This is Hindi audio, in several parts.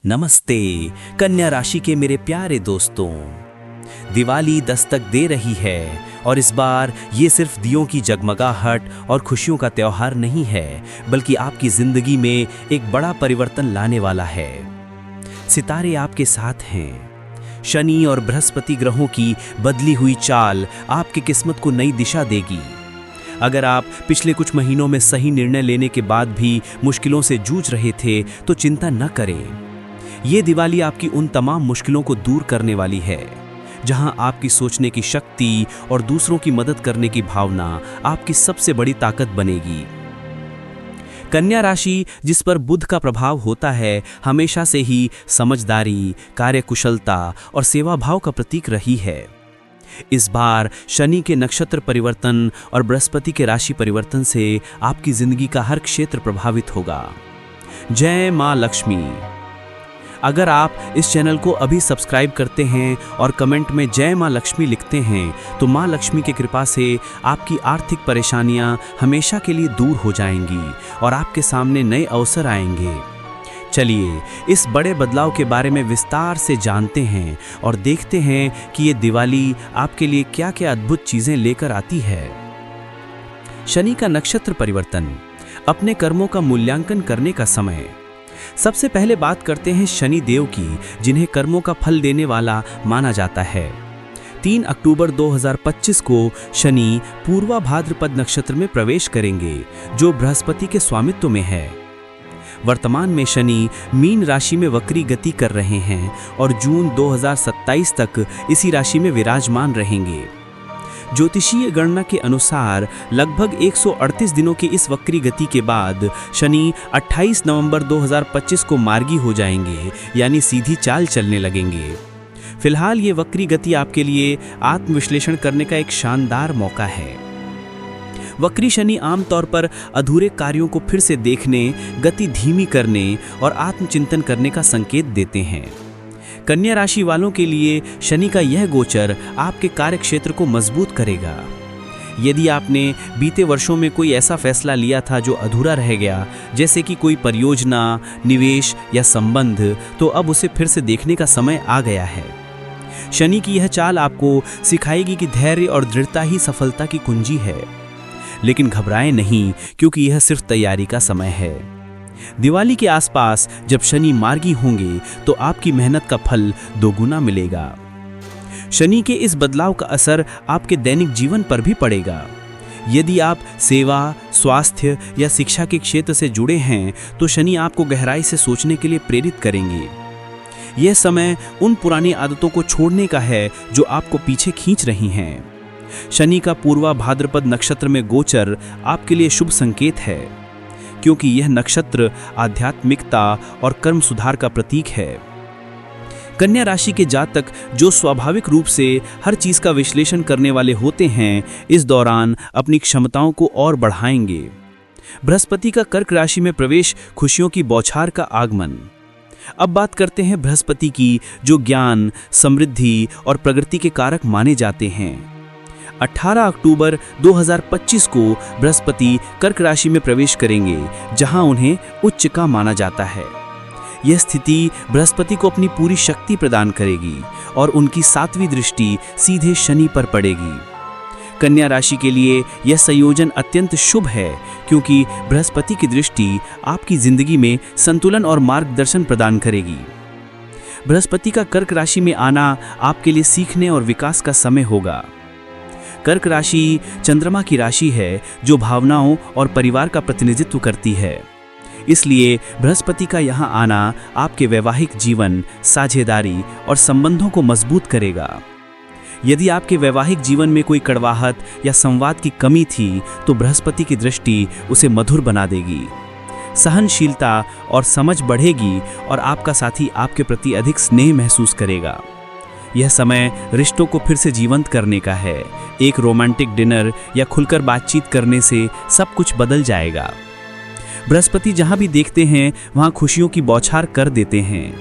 नमस्ते कन्या राशि के मेरे प्यारे दोस्तों। दिवाली दस्तक दे रही है और इस बार ये सिर्फ दियों की जगमगाहट और खुशियों का त्योहार नहीं है, बल्कि आपकी जिंदगी में एक बड़ा परिवर्तन लाने वाला है। सितारे आपके साथ हैं। शनि और बृहस्पति ग्रहों की बदली हुई चाल आपकी किस्मत को नई दिशा देगी। अगर आप पिछले कुछ महीनों में सही निर्णय लेने के बाद भी मुश्किलों से जूझ रहे थे तो चिंता न करें। ये दिवाली आपकी उन तमाम मुश्किलों को दूर करने वाली है, जहां आपकी सोचने की शक्ति और दूसरों की मदद करने की भावना आपकी सबसे बड़ी ताकत बनेगी। कन्या राशि, जिस पर बुध का प्रभाव होता है, हमेशा से ही समझदारी, कार्यकुशलता और सेवा भाव का प्रतीक रही है। इस बार शनि के नक्षत्र परिवर्तन और बृहस्पति के राशि परिवर्तन से आपकी जिंदगी का हर क्षेत्र प्रभावित होगा। जय मां लक्ष्मी। अगर आप इस चैनल को अभी सब्सक्राइब करते हैं और कमेंट में जय मां लक्ष्मी लिखते हैं तो मां लक्ष्मी की कृपा से आपकी आर्थिक परेशानियां हमेशा के लिए दूर हो जाएंगी और आपके सामने नए अवसर आएंगे। चलिए इस बड़े बदलाव के बारे में विस्तार से जानते हैं और देखते हैं कि ये दिवाली आपके लिए क्या क्या अद्भुत चीजें लेकर आती है। शनि का नक्षत्र परिवर्तन, अपने कर्मों का मूल्यांकन करने का समय। सबसे पहले बात करते हैं शनि देव की, जिन्हें कर्मों का फल देने वाला माना जाता है। 3 अक्टूबर 2025 को शनि पूर्वा भाद्रपद नक्षत्र में प्रवेश करेंगे, जो बृहस्पति के स्वामित्व में है। वर्तमान में शनि मीन राशि में वक्री गति कर रहे हैं और जून 2027 तक इसी राशि में विराजमान रहेंगे। ज्योतिषीय गणना के अनुसार लगभग 138 दिनों की इस वक्री गति के बाद शनि 28 नवंबर 2025 को मार्गी हो जाएंगे, यानी सीधी चाल चलने लगेंगे। फिलहाल ये वक्री गति आपके लिए आत्मविश्लेषण करने का एक शानदार मौका है। वक्री शनि आमतौर पर अधूरे कार्यों को फिर से देखने, गति धीमी करने और आत्मचिंतन करने का संकेत देते हैं। कन्या राशि वालों के लिए शनि का यह गोचर आपके कार्यक्षेत्र को मजबूत करेगा। यदि आपने बीते वर्षों में कोई ऐसा फैसला लिया था जो अधूरा रह गया, जैसे कि कोई परियोजना, निवेश या संबंध, तो अब उसे फिर से देखने का समय आ गया है। शनि की यह चाल आपको सिखाएगी कि धैर्य और दृढ़ता ही सफलता की कुंजी है। लेकिन घबराएं नहीं, क्योंकि यह सिर्फ तैयारी का समय है। दिवाली के आसपास जब शनि मार्गी होंगे तो आपकी मेहनत का फल दोगुना मिलेगा। शनि के इस बदलाव का असर आपके दैनिक जीवन पर भी पड़ेगा। यदि आप सेवा, स्वास्थ्य या शिक्षा के क्षेत्र से जुड़े हैं तो शनि आपको गहराई से सोचने के लिए प्रेरित करेंगे। यह समय उन पुरानी आदतों को छोड़ने का है जो आपको पीछे खींच रही हैं। शनि का पूर्वा भाद्रपद नक्षत्र में गोचर आपके लिए शुभ संकेत है, क्योंकि यह नक्षत्र आध्यात्मिकता और कर्म सुधार का प्रतीक है। कन्या राशि के जातक, जो स्वाभाविक रूप से हर चीज का विश्लेषण करने वाले होते हैं, इस दौरान अपनी क्षमताओं को और बढ़ाएंगे। बृहस्पति का कर्क राशि में प्रवेश, खुशियों की बौछार का आगमन। अब बात करते हैं बृहस्पति की, जो ज्ञान, समृद्धि और प्रगति के कारक माने जाते हैं। 18 अक्टूबर 2025 को बृहस्पति कर्क राशि में प्रवेश करेंगे, जहां उन्हें उच्च का माना जाता है। यह स्थिति बृहस्पति को अपनी पूरी शक्ति प्रदान करेगी और उनकी 7वीं दृष्टि सीधे शनि पर पड़ेगी। कन्या राशि के लिए यह संयोजन अत्यंत शुभ है, क्योंकि बृहस्पति की दृष्टि आपकी जिंदगी में संतुलन और मार्गदर्शन प्रदान करेगी। बृहस्पति का कर्क राशि में आना आपके लिए सीखने और विकास का समय होगा। कर्क राशि चंद्रमा की राशि है, जो भावनाओं और परिवार का प्रतिनिधित्व करती है। इसलिए बृहस्पति का यहाँ आना आपके वैवाहिक जीवन, साझेदारी और संबंधों को मजबूत करेगा। यदि आपके वैवाहिक जीवन में कोई कड़वाहट या संवाद की कमी थी, तो बृहस्पति की दृष्टि उसे मधुर बना देगी। सहनशीलता और समझ बढ़ेगी और आपका साथी आपके प्रति अधिक स्नेह महसूस करेगा। यह समय रिश्तों को फिर से जीवंत करने का है। एक रोमांटिक डिनर या खुलकर बातचीत करने से सब कुछ बदल जाएगा। बृहस्पति जहां भी देखते हैं वहां खुशियों की बौछार कर देते हैं।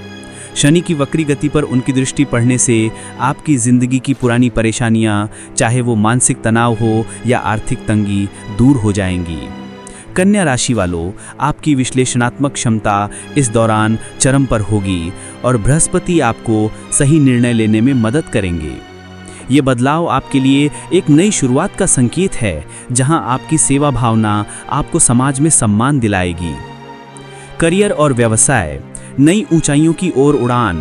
शनि की वक्री गति पर उनकी दृष्टि पड़ने से आपकी जिंदगी की पुरानी परेशानियां, चाहे वो मानसिक तनाव हो या आर्थिक तंगी, दूर हो जाएंगी। कन्या राशि वालों, आपकी विश्लेषणात्मक क्षमता इस दौरान चरम पर होगी और बृहस्पति आपको सही निर्णय लेने में मदद करेंगे। ये बदलाव आपके लिए एक नई शुरुआत का संकेत है, जहां आपकी सेवा भावना आपको समाज में सम्मान दिलाएगी। करियर और व्यवसाय, नई ऊंचाइयों की ओर उड़ान।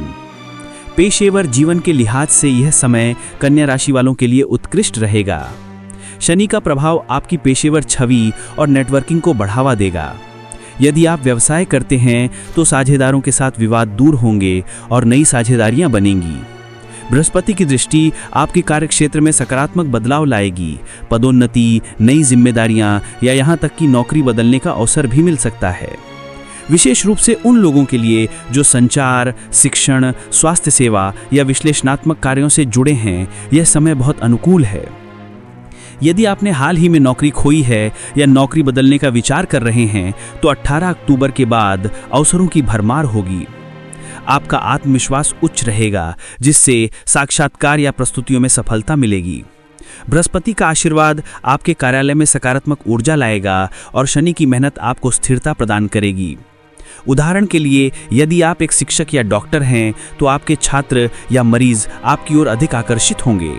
पेशेवर जीवन के लिहाज से यह समय कन्या राशि वालों के लिए उत्कृष्ट रहेगा। शनि का प्रभाव आपकी पेशेवर छवि और नेटवर्किंग को बढ़ावा देगा। यदि आप व्यवसाय करते हैं तो साझेदारों के साथ विवाद दूर होंगे और नई साझेदारियां बनेंगी। बृहस्पति की दृष्टि आपके कार्यक्षेत्र में सकारात्मक बदलाव लाएगी। पदोन्नति, नई जिम्मेदारियां या यहां तक कि नौकरी बदलने का अवसर भी मिल सकता है। विशेष रूप से उन लोगों के लिए जो संचार, शिक्षण, स्वास्थ्य सेवा या विश्लेषणात्मक कार्यों से जुड़े हैं, यह समय बहुत अनुकूल है। यदि आपने हाल ही में नौकरी खोई है या नौकरी बदलने का विचार कर रहे हैं, तो 18 अक्टूबर के बाद अवसरों की भरमार होगी। आपका आत्मविश्वास उच्च रहेगा, जिससे साक्षात्कार या प्रस्तुतियों में सफलता मिलेगी। बृहस्पति का आशीर्वाद आपके कार्यालय में सकारात्मक ऊर्जा लाएगा और शनि की मेहनत आपको स्थिरता प्रदान करेगी। उदाहरण के लिए, यदि आप एक शिक्षक या डॉक्टर हैं, तो आपके छात्र या मरीज आपकी ओर अधिक आकर्षित होंगे।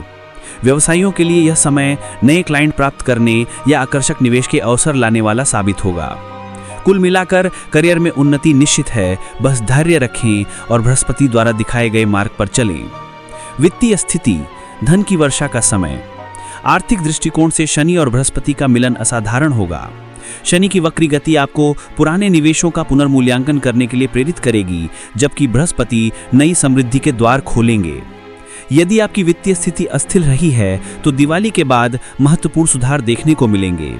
व्यवसायियों के लिए यह समय नए क्लाइंट प्राप्त करने या आकर्षक निवेश के अवसर लाने वाला साबित होगा। कुल मिलाकर करियर में उन्नति निश्चित है, बस धैर्य रखें और बृहस्पति द्वारा दिखाए गए मार्ग पर चलें। वित्तीय स्थिति, धन की वर्षा का समय। आर्थिक दृष्टिकोण से शनि और बृहस्पति का मिलन असाधारण होगा। शनि की वक्री गति आपको पुराने निवेशों का पुनर्मूल्यांकन करने के लिए प्रेरित करेगी, जबकि बृहस्पति नई समृद्धि के द्वार खोलेंगे। यदि आपकी वित्तीय स्थिति अस्थिर रही है, तो दिवाली के बाद महत्वपूर्ण सुधार देखने को मिलेंगे।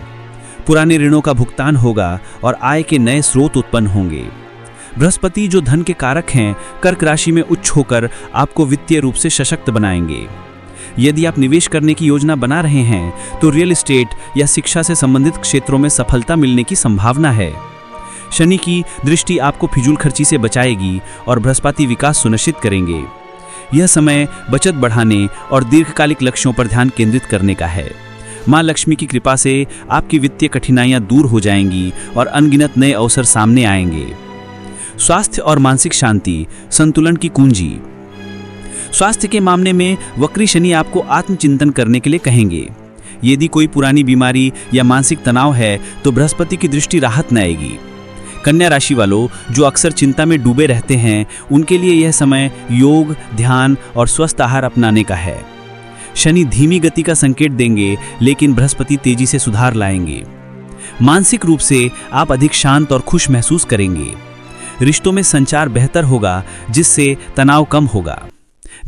पुराने ऋणों का भुगतान होगा और आय के नए स्रोत उत्पन्न होंगे। बृहस्पति, जो धन के कारक हैं, कर्क राशि में उच्च होकर आपको वित्तीय रूप से सशक्त बनाएंगे। यदि आप निवेश करने की योजना बना रहे हैं, तो रियल एस्टेट या शिक्षा से संबंधित क्षेत्रों में सफलता मिलने की संभावना है। शनि की दृष्टि आपको फिजूल खर्ची से बचाएगी और बृहस्पति विकास सुनिश्चित करेंगे। यह समय बचत बढ़ाने और दीर्घकालिक लक्ष्यों पर ध्यान केंद्रित करने का है। मां लक्ष्मी की कृपा से आपकी वित्तीय कठिनाइयां दूर हो जाएंगी और अनगिनत नए अवसर सामने आएंगे। स्वास्थ्य और मानसिक शांति, संतुलन की कुंजी। स्वास्थ्य के मामले में वक्री शनि आपको आत्मचिंतन करने के लिए कहेंगे। यदि कोई पुरानी बीमारी या मानसिक तनाव है, तो बृहस्पति की दृष्टि राहत न आएगी। कन्या राशि वालों, जो अक्सर चिंता में डूबे रहते हैं, उनके लिए यह समय योग, ध्यान और स्वस्थ आहार अपनाने का है। शनि धीमी गति का संकेत देंगे, लेकिन बृहस्पति तेजी से सुधार लाएंगे। मानसिक रूप से आप अधिक शांत और खुश महसूस करेंगे। रिश्तों में संचार बेहतर होगा, जिससे तनाव कम होगा।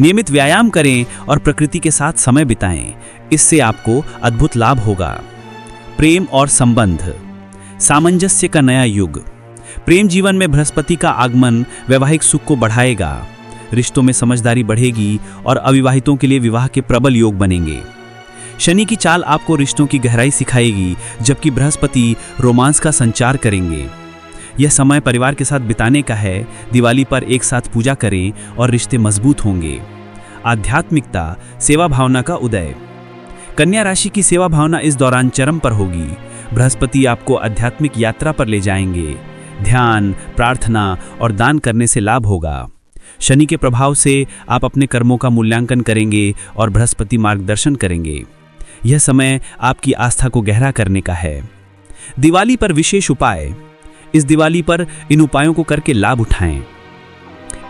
नियमित व्यायाम करें और प्रकृति के साथ समय बिताएं, इससे आपको अद्भुत लाभ होगा। प्रेम और संबंध, सामंजस्य का नया युग। प्रेम जीवन में बृहस्पति का आगमन वैवाहिक सुख को बढ़ाएगा। रिश्तों में समझदारी बढ़ेगी और अविवाहितों के लिए विवाह के प्रबल योग बनेंगे। शनि की चाल आपको रिश्तों की गहराई सिखाएगी, जबकि बृहस्पति रोमांस का संचार करेंगे। यह समय परिवार के साथ बिताने का है। दिवाली पर एक साथ पूजा करें और रिश्ते मजबूत होंगे। आध्यात्मिकता, सेवा भावना का उदय। कन्या राशि की सेवा भावना इस दौरान चरम पर होगी। बृहस्पति आपको आध्यात्मिक यात्रा पर ले जाएंगे। ध्यान, प्रार्थना और दान करने से लाभ होगा। शनि के प्रभाव से आप अपने कर्मों का मूल्यांकन करेंगे और बृहस्पति मार्गदर्शन करेंगे। यह समय आपकी आस्था को गहरा करने का है। दिवाली पर विशेष उपाय। इस दिवाली पर इन उपायों को करके लाभ उठाएं।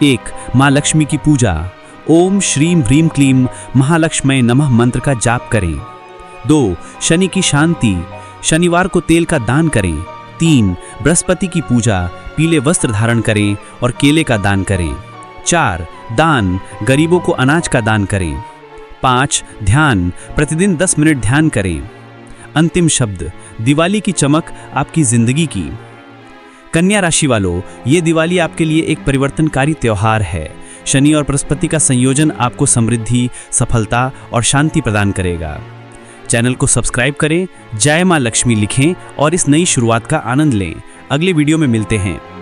1. मां लक्ष्मी की पूजा। ओम श्रीम ह्रीम क्लीम महालक्ष्मी नमः मंत्र का जाप करें। 2. शनि की शांति। शनिवार को तेल का दान करें। 3. बृहस्पति की पूजा। पीले वस्त्र धारण करें और केले का दान करें। 4. दान, गरीबों को अनाज का दान करें। 5. ध्यान, प्रतिदिन 10 मिनट ध्यान करें। अंतिम शब्द, दिवाली की चमक आपकी जिंदगी की। कन्या राशि वालों, ये दिवाली आपके लिए एक परिवर्तनकारी त्योहार है। शनि और बृहस्पति का संयोजन आपको समृद्धि, सफलता और शांति प्रदान करेगा। चैनल को सब्सक्राइब करें, जय मां लक्ष्मी लिखें और इस नई शुरुआत का आनंद लें। अगले वीडियो में मिलते हैं।